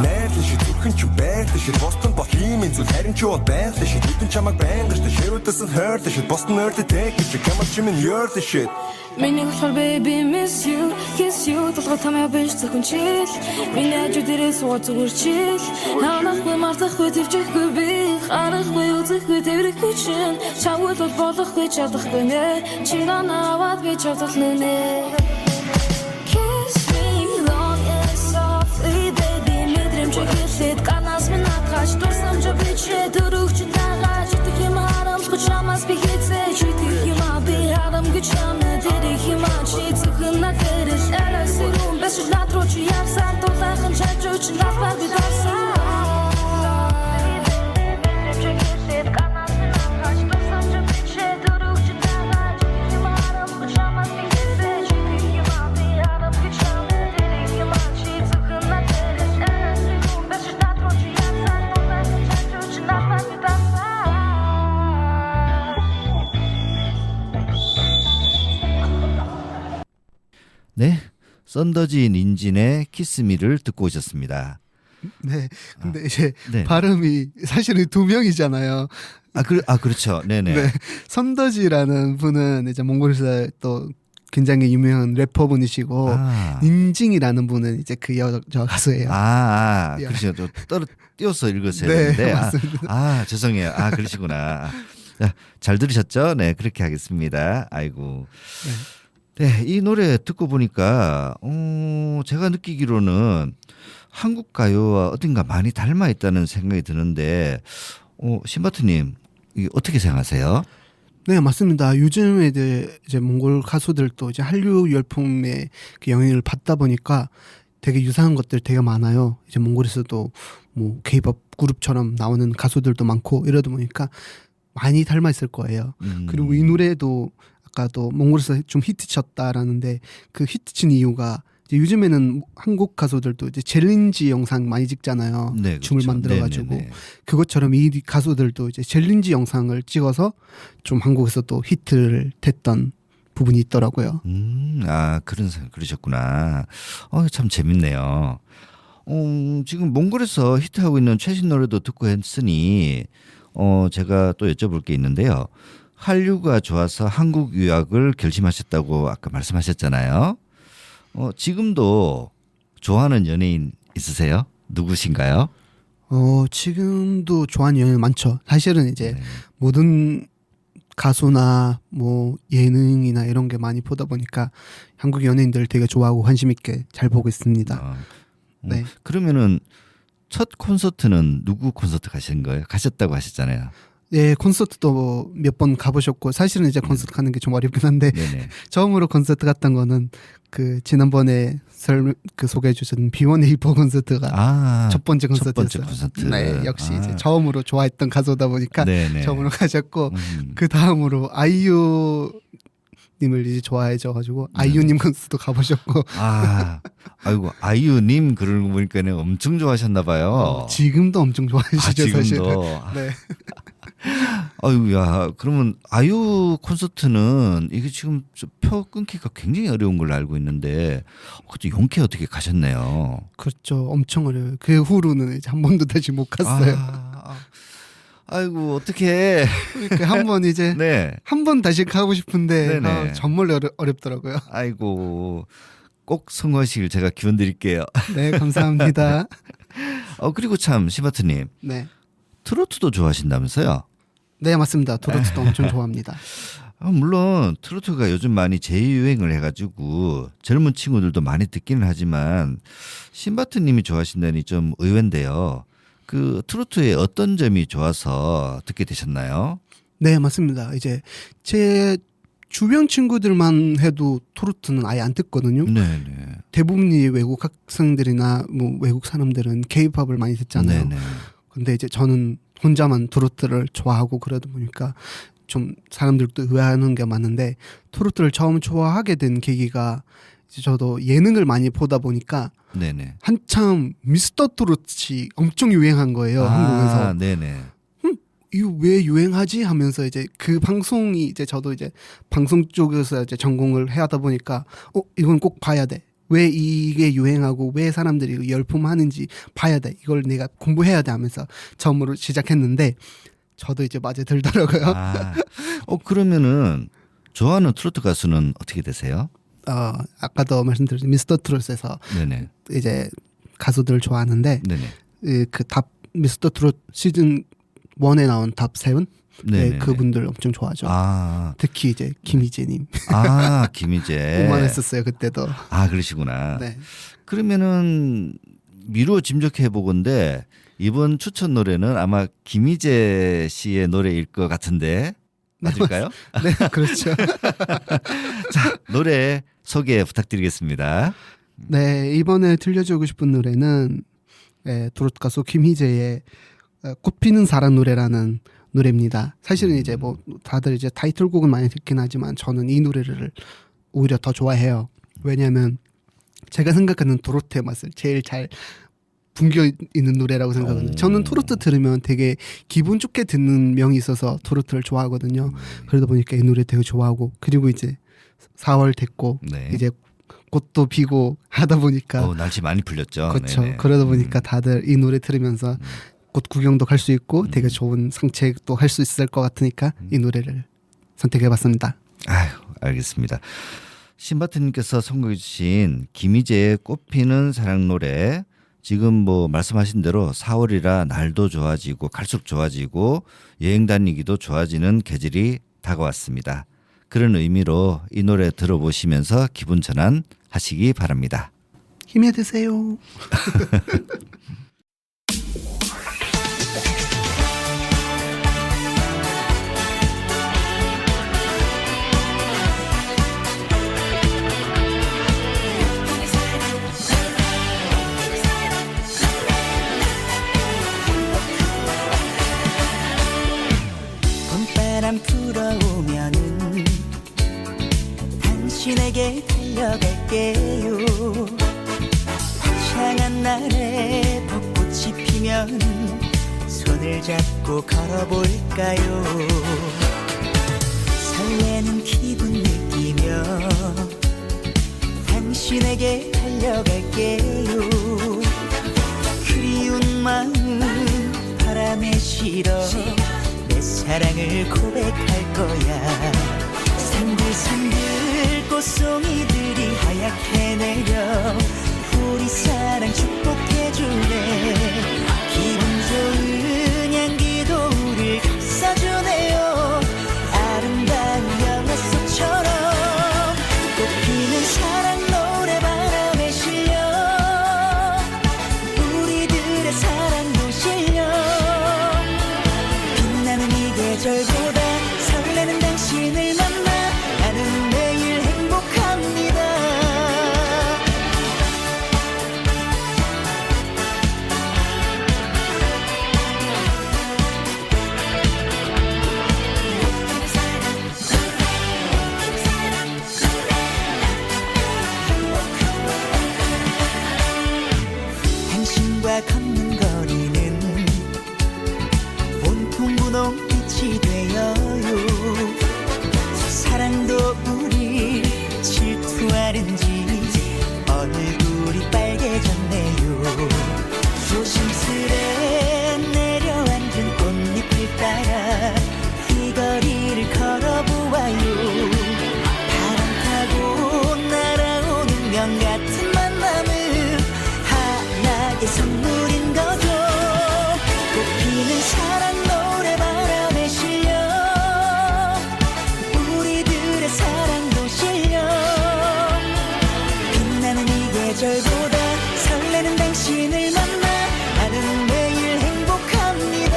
найрлын шиг зүрхэн чи байрлал шиг бостон бол ийм зүйл харин чи бол байрлал шиг хэдэн чамайг байнгаш ширүүдэс нь хойрлол шиг бостон ойрлол тэг гэж ямар чи минь ёрлол шиг Миний болохоор baby miss you kiss you толгой тамаа биш зөвхөн чил миний ажуу дээрээ суугаад зүгээр чил хаанахгүй мартахгүй твчихгүй би харахгүй үзэхгүй тэрхгүй чин чавд бол болохгүй чадахгүй нэ чи наваад би чадлаа нэ Kiss me long and softly baby мэдрэмж хэлээд ганаас минь хагаш дурсамж бичээ дөрөвч нагаж идэх юм харамсгүй чамаас би хэзээ идэх юм би харамгүй чамд тэрэх юм чи зөвхөн надад арай сэрүүн бэшж надрууч явсан дулаахан чачууч надад би гасан 네, 썬더지 닌진의 키스미를 듣고 오셨습니다. 네. 근데 이제 네. 발음이 사실은 두 명이잖아요. 그렇죠. 네네. 네. 선더지라는 분은 이제 몽골에서 또 굉장히 유명한 래퍼분이시고 닌징이라는 분은 이제 그 여자 가수예요. 그렇죠. 좀 띄워서 읽었어야 네, 되는데. 맞습니다. 죄송해요. 그러시구나. 자, 잘 들으셨죠? 네, 그렇게 하겠습니다. 아이고. 네, 이 노래 듣고 보니까 제가 느끼기로는 한국 가요와 어딘가 많이 닮아 있다는 생각이 드는데 신바트님 이게 어떻게 생각하세요? 네, 맞습니다. 요즘 애들 이제 몽골 가수들도 이제 한류 열풍의 그 영향을 받다 보니까 되게 유사한 것들 되게 많아요. 이제 몽골에서도 뭐 K-pop 그룹처럼 나오는 가수들도 많고 이러다 보니까 많이 닮아 있을 거예요. 그리고 이 노래도 아까도 몽골에서 좀 히트쳤다라는데 그 히트친 이유가 이제 요즘에는 한국 가수들도 이제 챌린지 영상 많이 찍잖아요. 네, 춤을 그렇죠. 만들어가지고 네네네. 그것처럼 이 가수들도 이제 챌린지 영상을 찍어서 좀 한국에서 또 히트를 됐던 부분이 있더라고요. 그러셨구나. 참 재밌네요. 지금 몽골에서 히트하고 있는 최신 노래도 듣고 했으니 제가 또 여쭤볼 게 있는데요. 한류가 좋아서 한국 유학을 결심하셨다고 아까 말씀하셨잖아요. 지금도 좋아하는 연예인 있으세요? 누구신가요? 지금도 좋아하는 연예인 많죠. 사실은 이제 모든 가수나 뭐 예능이나 이런 게 많이 보다 보니까 한국 연예인들 되게 좋아하고 관심 있게 잘 보고 있습니다. 네. 그러면은 첫 콘서트는 누구 콘서트 가신 거예요? 가셨다고 하셨잖아요. 예, 콘서트도 몇 번 가보셨고 사실은 이제 콘서트 가는 게 좀 어렵긴 한데 네네. 처음으로 콘서트 갔던 거는 그 지난번에 소개해 주셨던 B1A4 콘서트가 아, 첫 번째 첫 번째 콘서트였어요. 콘서트. 네, 역시 아. 이제 처음으로 좋아했던 가수다 보니까 네네. 처음으로 가셨고 음. 그 다음으로 아이유 님을 이제 좋아해져가지고 아이유님 콘서트도 가보셨고 아이고 아이유님 그러고 보니까는 엄청 좋아하셨나봐요. 지금도 엄청 좋아하시죠 사실. 지금도. 네. 아유야, 그러면 아이유 콘서트는 이게 지금 표 끊기가 굉장히 어려운 걸로 알고 있는데 그때 용케 어떻게 가셨네요. 그렇죠. 엄청 어려워요. 그 후로는 이제 한 번도 다시 못 갔어요. 아이고 어떻게? 그러니까 한 번 이제 네. 한 번 다시 가고 싶은데 네네. 정말 어렵더라고요. 아이고 꼭 성공하시길 제가 기원 드릴게요. 네, 감사합니다. 그리고 참 시바트님 네, 트로트도 좋아하신다면서요? 네 맞습니다. 트로트도 엄청 좋아합니다. 물론 트로트가 요즘 많이 재유행을 해가지고 젊은 친구들도 많이 듣기는 하지만 신바트님이 좋아하신다니 좀 의외인데요. 그 트로트의 어떤 점이 좋아서 듣게 되셨나요? 네, 맞습니다. 이제 제 주변 친구들만 해도 트로트는 아예 안 듣거든요. 네네. 대부분이 외국 학생들이나 뭐 외국 사람들은 케이팝을 많이 듣잖아요. 네네. 근데 이제 저는 혼자만 트로트를 좋아하고 그러다 보니까 좀 사람들도 의아하는 게 많은데 트로트를 처음 좋아하게 된 계기가 이제 저도 예능을 많이 보다 보니까 네네. 한참 미스터 트롯이 엄청 유행한 거예요. 한국에서. 네네. 이거 왜 유행하지 하면서 이제 그 방송이 이제 저도 이제 방송 쪽에서 이제 전공을 해 하다 보니까 이건 꼭 봐야 돼. 왜 이게 유행하고 왜 사람들이 열풍하는지 봐야 돼. 이걸 내가 공부해야 돼 하면서 처음으로 시작했는데 저도 이제 맞에 들더라고요. 그러면은 좋아하는 트로트 가수는 어떻게 되세요? 아까도 말씀드렸듯이 미스터 트롯에서 네네. 이제 가수들을 좋아하는데 네네. 그 탑 미스터 트롯 시즌 1에 나온 탑 7? 네, 네네네. 그분들 엄청 좋아하죠. 특히 이제 김희재님 김희재. 오만했었어요 그때도. 그러시구나. 네. 그러면은 미루어 짐작해 보건데 이번 추천 노래는 아마 김희재 씨의 노래일 것 같은데 맞을까요? 네, 그렇죠. 자, 노래 소개 부탁드리겠습니다. 네, 이번에 들려주고 싶은 노래는 트로트 가수 김희재의 꽃피는 사랑 노래라는 노래입니다. 사실은 이제 뭐 다들 이제 타이틀곡은 많이 듣긴 하지만 저는 이 노래를 오히려 더 좋아해요. 왜냐하면 제가 생각하는 트로트의 맛을 제일 잘 풍겨 있는 노래라고 생각하거든요. 저는 트로트 들으면 되게 기분 좋게 듣는 명이 있어서 트로트를 좋아하거든요. 그러다 보니까 이 노래 되게 좋아하고 그리고 이제 4월 됐고 네. 이제 꽃도 피고 하다 보니까 날씨 많이 풀렸죠. 그렇죠. 네네. 그러다 보니까 다들 이 노래 들으면서 꽃 구경도 갈 수 있고 되게 좋은 산책도 할 수 있을 것 같으니까 이 노래를 선택해봤습니다. 알겠습니다. 신바트님께서 선곡해 주신 김희재의 꽃피는 사랑 노래 지금 뭐 말씀하신 대로 4월이라 날도 좋아지고 갈수록 좋아지고 여행 다니기도 좋아지는 계절이 다가왔습니다. 그런 의미로 이 노래 들어보시면서 기분 전환 하시기 바랍니다. 힘내 드세요. 봄바람 불어오면은 당신에게 달려갈게요. 화창한 날에 벚꽃이 피면 손을 잡고 걸어볼까요. 설레는 기분 느끼며 당신에게 달려갈게요. 그리운 마음 바람에 실어 내 사랑을 고백할 거야. 산들산들 꽃송이들이 하얗게 내려 우리 사랑 축복해주네. 기분 좋은 향기도 우릴 감싸주네요. 아름다운 영화 속처럼 꽃피는 사랑 노래 바람에 실려 우리들의 사랑도 실려 빛나는 이 계절보다 설레는 당신을 만나 나는 매일 행복합니다. 당신과 걷는 거리는 온통 분홍빛이 되어요. 사랑도 우리 질투하는지 얼굴이 빨개졌네요. 조심스레 내려앉은 꽃잎을 따라 이 거리를 걸어보아요. 바람 타고 날아오는 명 같은 만남은 하나의 선물인 거죠. 꽃피는 사랑 노래바람에 실려 우리들의 사랑도 실려 빛나는 이 계절보다 설레는 당신을 만나 나는 매일 행복합니다.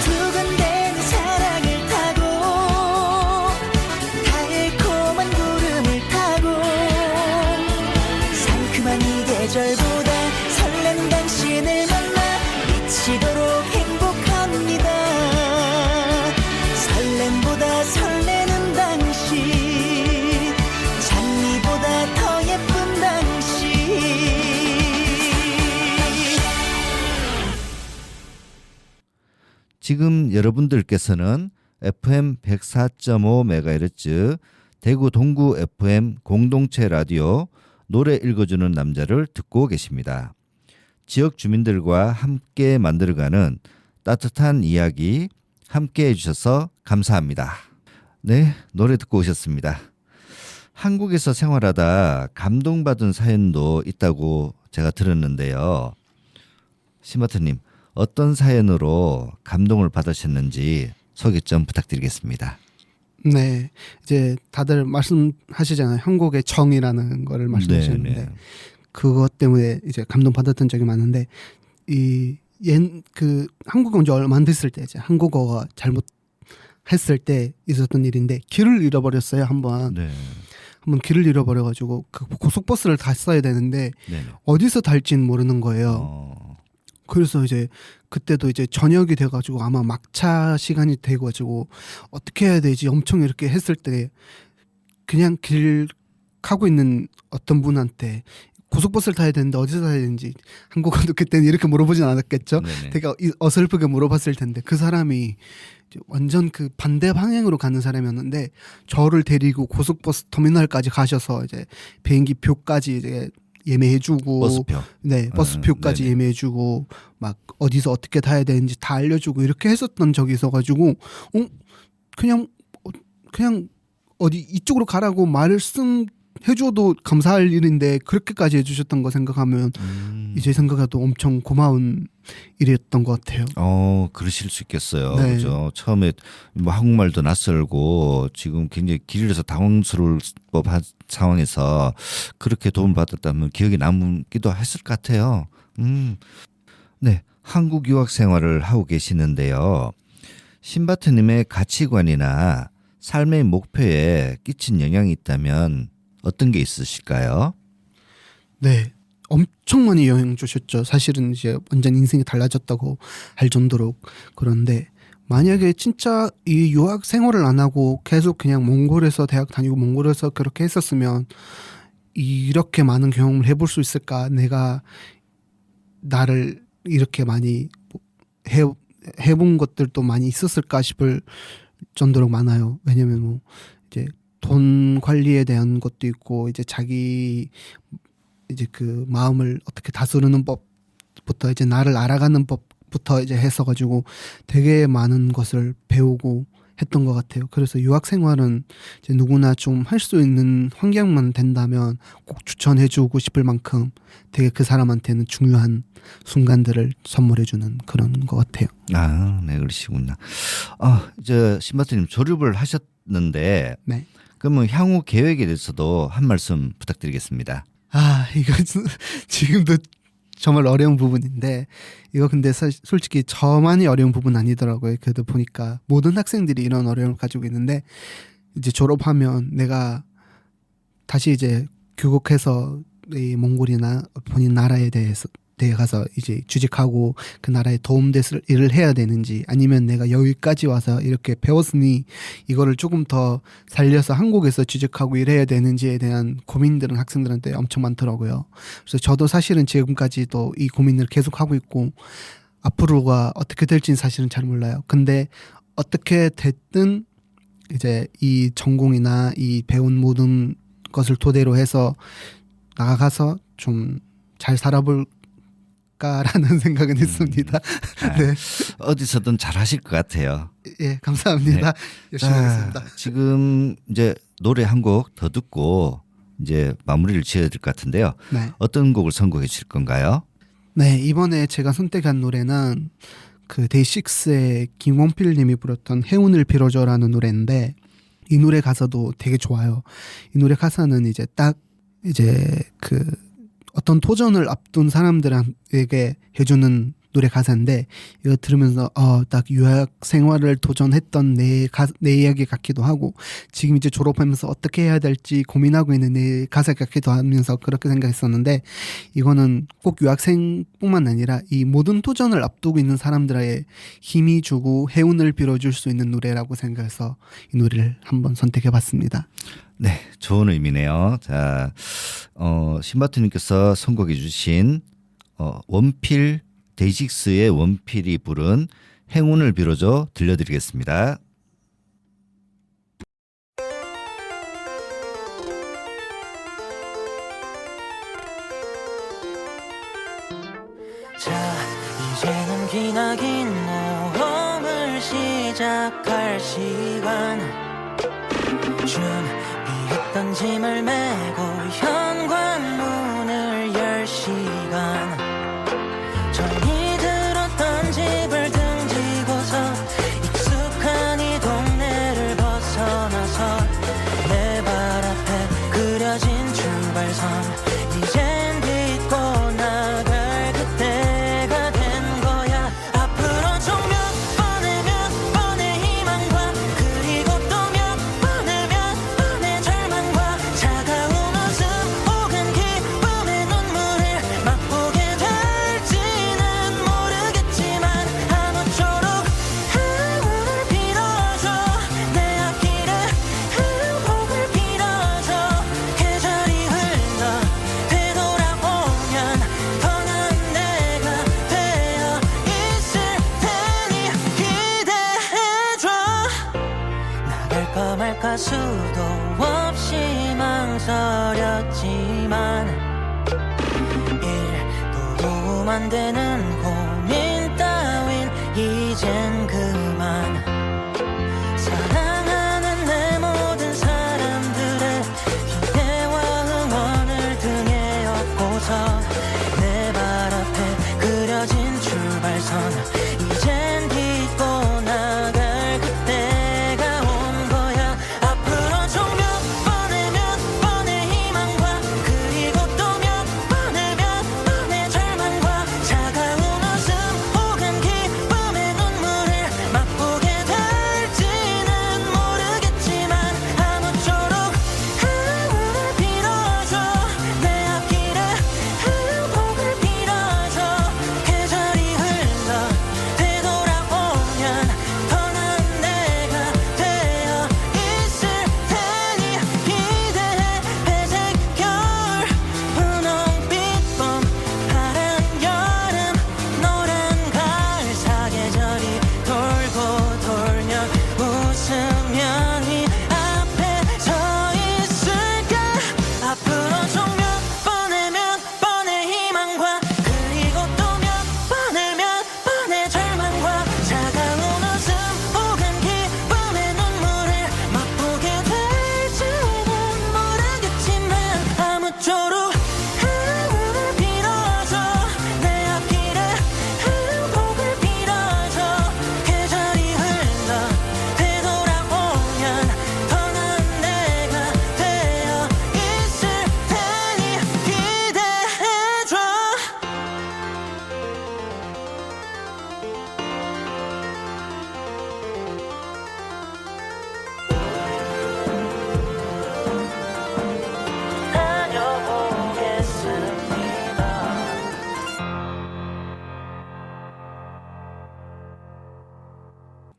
두근대는 사랑을 타고 달콤한 구름을 타고 상큼한 이 계절보다 설레는 당신을 만나 미치도록 행복합니다. 설렘보다 설레는 당신 장미보다 더 예쁜 당신. 지금 여러분들께서는 FM 104.5MHz 대구 동구 FM 공동체 라디오 노래 읽어주는 남자를 듣고 계십니다. 지역 주민들과 함께 만들어가는 따뜻한 이야기 함께 해주셔서 감사합니다. 네, 노래 듣고 오셨습니다. 한국에서 생활하다 감동받은 사연도 있다고 제가 들었는데요. 시마트님, 어떤 사연으로 감동을 받으셨는지 소개 좀 부탁드리겠습니다. 네, 이제 다들 말씀하시잖아요. 한국의 정이라는 거를 말씀하시는데 네. 그것 때문에 이제 감동받았던 적이 많은데 그 한국어 온 지 얼마 안 됐을 때 이제 한국어가 잘못했을 때 있었던 일인데 길을 잃어버렸어요. 한번 길을 잃어버려가지고 그 고속버스를 탔어야 되는데 네. 어디서 탈지는 모르는 거예요. 그래서 이제 그때도 이제 저녁이 돼가지고 아마 막차 시간이 돼가지고 어떻게 해야 되지 엄청 이렇게 했을 때 그냥 길 가고 있는 어떤 분한테 고속버스를 타야 되는데 어디서 타야 되는지 한국어도 그때는 이렇게 물어보진 않았겠죠. 네네. 되게 어설프게 물어봤을 텐데 그 사람이 이제 완전 그 반대 방향으로 가는 사람이었는데 저를 데리고 고속버스 터미널까지 가셔서 이제 비행기 표까지 이제 예매해주고 버스표. 네 버스표까지 네네. 예매해주고 막 어디서 어떻게 타야 되는지 다 알려주고 이렇게 했었던 적이 있어가지고 그냥 어디 이쪽으로 가라고 말씀해줘도 감사할 일인데 그렇게까지 해주셨던 거 생각하면 이제 생각해도 엄청 고마운 일이었던 것 같아요. 그러실 수 있겠어요. 네. 그죠? 처음에 뭐 한국말도 낯설고 지금 굉장히 길 잃어서 당황스러울 법한 상황에서 그렇게 도움받았다면 기억에 남기도 했을 것 같아요. 네, 한국 유학 생활을 하고 계시는데요. 신바트님의 가치관이나 삶의 목표에 끼친 영향이 있다면 어떤 게 있으실까요? 네. 엄청 많이 영향 주셨죠. 사실은 이제 완전 인생이 달라졌다고 할 정도로. 그런데 만약에 진짜 이 유학 생활을 안 하고 계속 그냥 몽골에서 대학 다니고 몽골에서 그렇게 했었으면 이렇게 많은 경험을 해볼 수 있을까? 내가 나를 이렇게 많이 해본 것들도 많이 있었을까 싶을 정도로 많아요. 왜냐면 뭐 이제 돈 관리에 대한 것도 있고 이제 자기 이제 그 마음을 어떻게 다스리는 법부터 이제 나를 알아가는 법부터 이제 해서 가지고 되게 많은 것을 배우고 했던 것 같아요. 그래서 유학 생활은 이제 누구나 좀 할 수 있는 환경만 된다면 꼭 추천해주고 싶을 만큼 되게 그 사람한테는 중요한 순간들을 선물해주는 그런 것 같아요. 아, 네, 그러시구나. 이제 신바트님 졸업을 하셨는데, 네. 그러면 향후 계획에 대해서도 한 말씀 부탁드리겠습니다. 이거 지금도 정말 어려운 부분인데 이거 근데 솔직히 저만이 어려운 부분 아니더라고요. 그래도 보니까 모든 학생들이 이런 어려움을 가지고 있는데 이제 졸업하면 내가 다시 이제 귀국해서 이 몽골이나 본인 나라에 대해 가서 이제 주직하고 그 나라에 도움돼서 일을 해야 되는지 아니면 내가 여기까지 와서 이렇게 배웠으니 이거를 조금 더 살려서 한국에서 주직하고 일해야 되는지에 대한 고민들은 학생들한테 엄청 많더라고요. 그래서 저도 사실은 지금까지도 이 고민을 계속 하고 있고 앞으로가 어떻게 될지는 사실은 잘 몰라요. 근데 어떻게 됐든 이제 이 전공이나 이 배운 모든 것을 토대로 해서 나가서 좀 잘 살아볼까라는 생각은 있습니다. 네. 어디서든 잘하실 것 같아요. 예, 감사합니다. 열심히 하겠습니다. 지금 이제 노래 한 곡 더 듣고 이제 마무리를 지어야 될 것 같은데요. 네. 어떤 곡을 선곡해 주실 건가요? 네, 이번에 제가 선택한 노래는 그 데이식스의 김원필 님이 부르던 해운을 빌어줘라는 노래인데 이 노래 가사도 되게 좋아요. 이 노래 가사는 이제 딱 이제 그 어떤 도전을 앞둔 사람들에게 해주는 노래 가사인데 이거 들으면서 딱 유학 생활을 도전했던 내 이야기 같기도 하고 지금 이제 졸업하면서 어떻게 해야 될지 고민하고 있는 내 가사 같기도 하면서 그렇게 생각했었는데 이거는 꼭 유학생뿐만 아니라 이 모든 도전을 앞두고 있는 사람들에게 힘이 주고 해운을 빌어줄 수 있는 노래라고 생각해서 이 노래를 한번 선택해봤습니다. 네, 좋은 의미네요. 자, 신바트님께서 선곡해 주신 원필 데이식스의 원필이 부른 행운을 빌어줘 들려드리겠습니다. 자 이제는 기나긴 모험을 시작할 시간 준비했던 짐을 메고 현관문을 열 시간 전이 들었던 집을 등지고서 익숙한 이 동네를 벗어나서 내 발 앞에 그려진 출발선 이젠 딛고 나갈 그때가 된 거야 앞으로 총 몇 번의 희망과 그리고 또 몇 번의 절망과 차가운 웃음 혹은 기쁨의 눈물을 맛보게 될지는 모르겠지만 아무쪼록 행운을 빌어줘 내 앞길에 행복을 빌어줘 계절이 흘러 되돌아오면 더 나은 내가 되어 있을 테니 기대해줘 나갈까 말까 수도 없이 망설였지만 일도 도움 안 되는 고민 따윈 이젠 그만 사랑하는 내 모든 사람들의 기대와 응원을 등에 업고서 내 발 앞에 그려진 출발선 이젠 딛고 나갈 그때가 온 거야 앞으로 총 몇 번의 희망과 그리고 또 몇 번의 절망과 차가운 웃음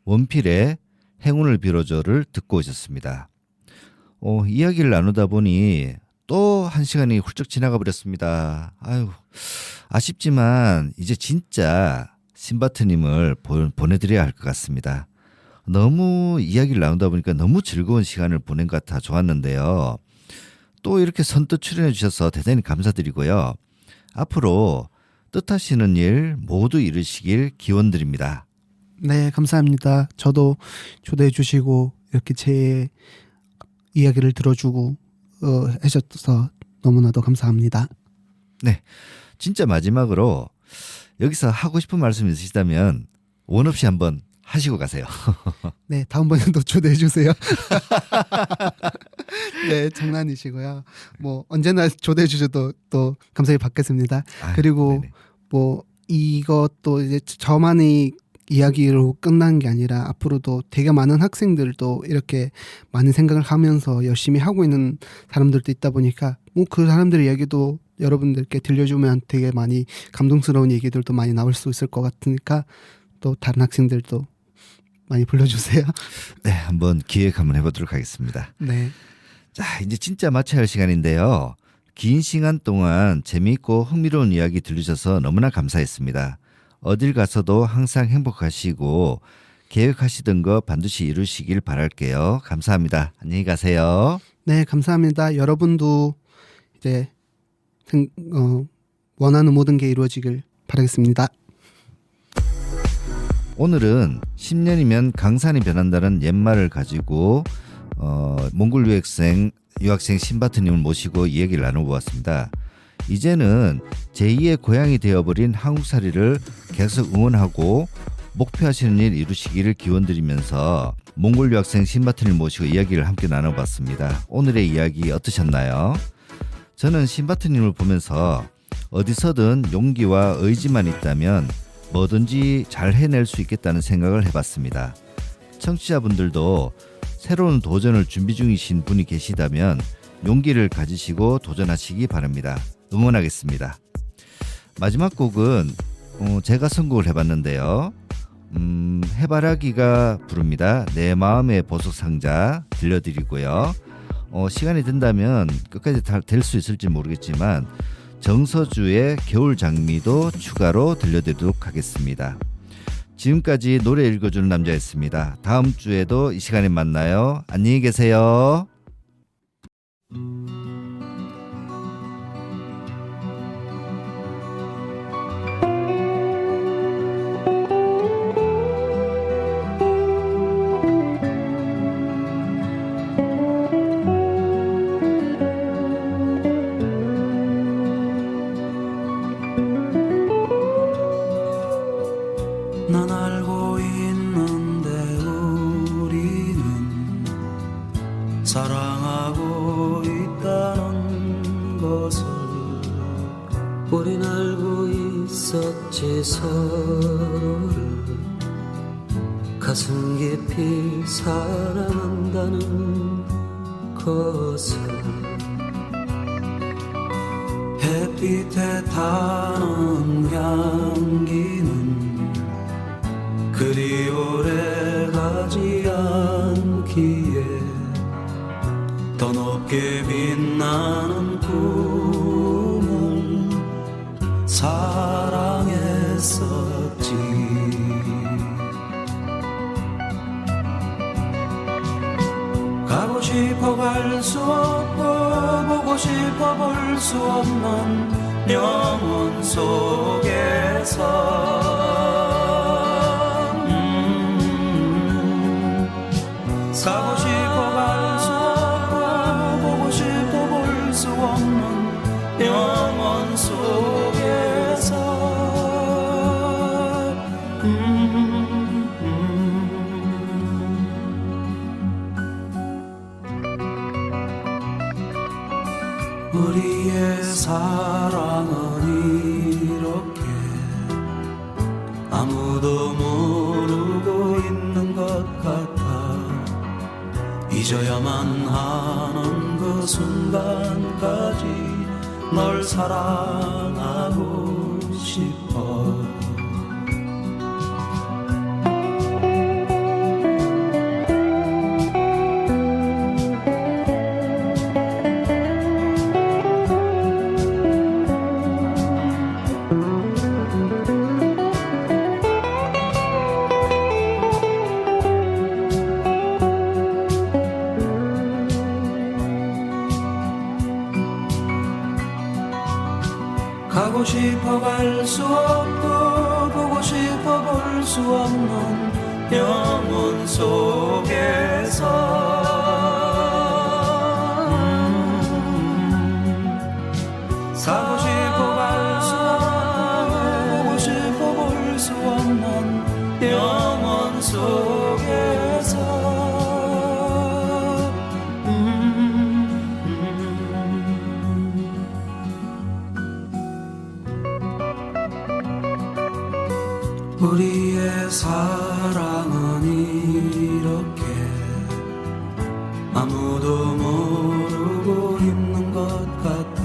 원필의 행운을 빌어줘를 듣고 오셨습니다. 이야기를 나누다 보니 또 1시간이 훌쩍 지나가 버렸습니다. 아유, 아쉽지만 이제 진짜 신바트님을 보내드려야 할 것 같습니다. 너무 이야기를 나누다 보니까 너무 즐거운 시간을 보낸 것 같아 좋았는데요. 또 이렇게 선뜻 출연해 주셔서 대단히 감사드리고요. 앞으로 뜻하시는 일 모두 이루시길 기원드립니다. 네, 감사합니다. 저도 초대해 주시고 이렇게 제 이야기를 들어주고 해주셔서 너무나도 감사합니다. 네, 진짜 마지막으로 여기서 하고 싶은 말씀 있으시다면 원 없이 한번 하시고 가세요. 네, 다음번에도 초대해 주세요. 네, 장난이시고요. 뭐 언제나 초대해 주셔도 또 감사히 받겠습니다. 아유, 그리고 네네. 뭐 이것도 이제 저만의 이야기로 끝난 게 아니라 앞으로도 되게 많은 학생들도 이렇게 많은 생각을 하면서 열심히 하고 있는 사람들도 있다 보니까 뭐 그 사람들의 이야기도 여러분들께 들려주면 되게 많이 감동스러운 얘기들도 많이 나올 수 있을 것 같으니까 또 다른 학생들도 많이 불러주세요. 네, 한번 기획 한번 해보도록 하겠습니다. 네. 자, 이제 진짜 마쳐야 할 시간인데요. 긴 시간 동안 재미있고 흥미로운 이야기 들으셔서 너무나 감사했습니다. 어딜 가서도 항상 행복하시고 계획하시던 거 반드시 이루시길 바랄게요. 감사합니다. 안녕히 가세요. 네, 감사합니다. 여러분도 이제 원하는 모든 게 이루어지길 바라겠습니다. 오늘은 10년이면 강산이 변한다는 옛말을 가지고 몽골 유학생 신바트님을 모시고 이야기를 나눠보았습니다. 이제는 제2의 고향이 되어버린 한국살이를 계속 응원하고 목표하시는 일 이루시기를 기원드리면서 몽골 유학생 신바트님을 모시고 이야기를 함께 나눠봤습니다. 오늘의 이야기 어떠셨나요? 저는 신바트님을 보면서 어디서든 용기와 의지만 있다면 뭐든지 잘 해낼 수 있겠다는 생각을 해봤습니다. 청취자분들도 새로운 도전을 준비 중이신 분이 계시다면 용기를 가지시고 도전하시기 바랍니다. 응원하겠습니다. 마지막 곡은 제가 선곡을 해봤는데요. 해바라기가 부릅니다. 내 마음의 보석상자 들려드리고요. 시간이 된다면 끝까지 다 될 수 있을지 모르겠지만 정서주의 겨울장미도 추가로 들려드리도록 하겠습니다. 지금까지 노래 읽어주는 남자였습니다. 다음 주에도 이 시간에 만나요. 안녕히 계세요. 난 알고 있는데 우리는 사랑하고 있다는 것을 우린 알고 있었지 서로를 가슴 깊이 사랑한다는 것을 햇빛에 타는 향기는 그리 오래 가지 않기에 더 높게 빛나는 꿈을 사랑했었지. 가고 싶어 갈 수 없고 보고 싶어 볼 수 없는 영혼 속에서 가고 싶어 갈 수 없고 보고 싶어 볼 수 없는 영원 속에서 우리의 사랑은 이렇게 아무도 모르고 있는 것 같아. 잊어야만 하는 그 순간까지 널 사랑하고 싶어. 가고 싶어 갈 수 없고 보고 싶어 볼 수 없는 영혼 속에서 사고 싶어 갈 수 없고 보고 싶어 볼 수 없는 영혼 속에서 우리의 사랑은 이렇게 아무도 모르고 있는 것 같아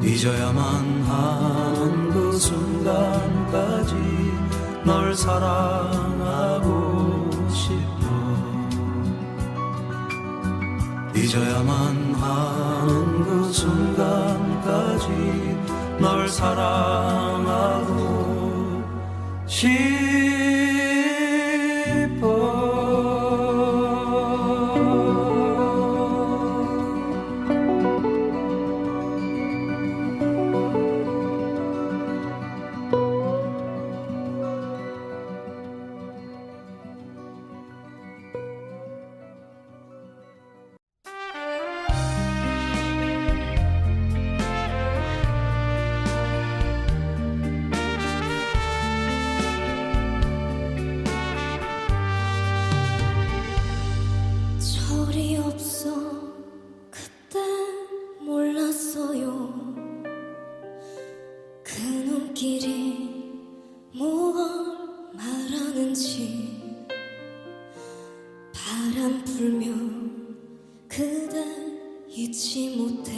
잊어야만 하는 그 순간까지 널 사랑하고 싶어 잊어야만 하는 그 순간까지 널 사랑하고 싶어 철이 없어 그때 몰랐어요 그 눈길이 뭘 말하는지 바람 불면 그대 잊지 못해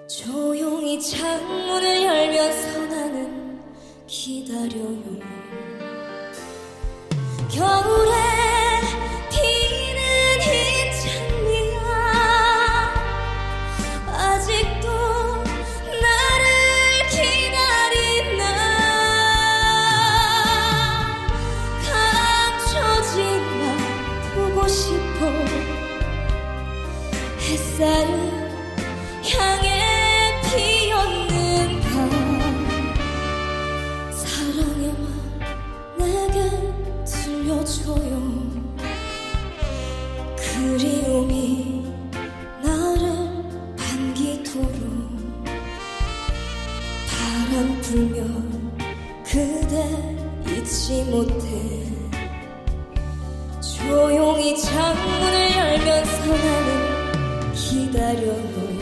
조용히 창문을 열면서 나는 기다려요 겨울에 피는 흰 장미야 아직도 나를 기다리나 감춰진 날 보고 싶어 햇살을 향해 피었는가 사랑의 말 내게 들려줘요 그리움이 나를 반기도록 바람 불면 그대 잊지 못해 조용히 창문을 열면서 나는 기다려요